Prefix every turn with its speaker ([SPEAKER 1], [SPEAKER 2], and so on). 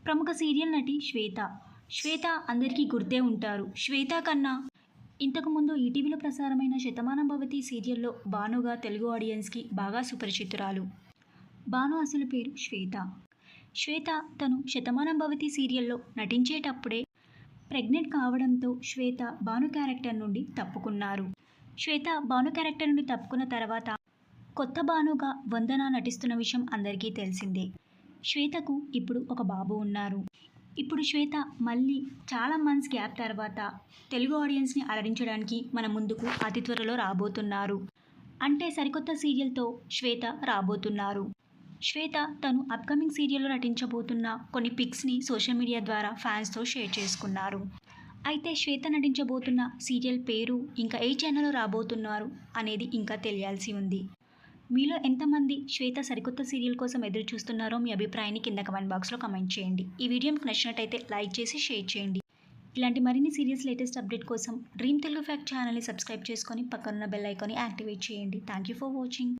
[SPEAKER 1] ప్రముఖ సీరియల్ నటి శ్వేత. శ్వేత అందరికీ గుర్తే ఉంటారు. శ్వేత కన్నా ఇంతకుముందు ఈటీవీలో ప్రసారమైన 'శతమానం భవతి' సీరియల్లో భానుగా తెలుగు ఆడియన్స్కి బాగా సుపరిచితురాలు. భాను అసలు పేరు శ్వేత. శ్వేత తను 'శతమానం భవతి' సీరియల్లో నటించేటప్పుడే ప్రెగ్నెంట్ కావడంతో శ్వేత భాను క్యారెక్టర్ నుండి తప్పుకున్నారు. శ్వేత భాను క్యారెక్టర్ నుండి తప్పుకున్న తర్వాత కొత్త భానుగా వందన నటిస్తున్న విషయం అందరికీ తెలిసిందే. శ్వేతకు ఇప్పుడు ఒక బాబు ఉన్నారు. ఇప్పుడు శ్వేత మళ్ళీ చాలా మంత్స్ గ్యాప్ తర్వాత తెలుగు ఆడియన్స్ని అలరించడానికి మన ముందుకు అతి త్వరలో రాబోతున్నారు. అంటే సరికొత్త సీరియల్తో శ్వేత రాబోతున్నారు. శ్వేత తను అప్కమింగ్ సీరియల్లో నటించబోతున్న కొన్ని పిక్స్ని సోషల్ మీడియా ద్వారా ఫ్యాన్స్తో షేర్ చేసుకున్నారు. అయితే శ్వేత నటించబోతున్న సీరియల్ పేరు ఇంకా ఏ ఛానల్లో రాబోతున్నారు అనేది ఇంకా తెలియాల్సి ఉంది. మీలో ఎంతమంది శ్వేత సరికొత్త సీరియల్ కోసం ఎదురు చూస్తున్నారో మీ అభిప్రాయాన్ని కింద కమెంట్ బాక్స్లో కమెంట్ చేయండి. ఈ వీడియో మీకు నచ్చినట్టయితే లైక్ చేసి షేర్ చేయండి. ఇలాంటి మరిన్ని సీరియల్స్ లేటెస్ట్ అప్డేట్ కోసం డ్రీమ్ తెలుగు ఫ్యాక్ట్ ఛానల్ని సబ్స్క్రైబ్ చేసుకొని పక్కనున్న బెల్ ఐకాన్ని యాక్టివేట్ చేయండి. Thank you for watching.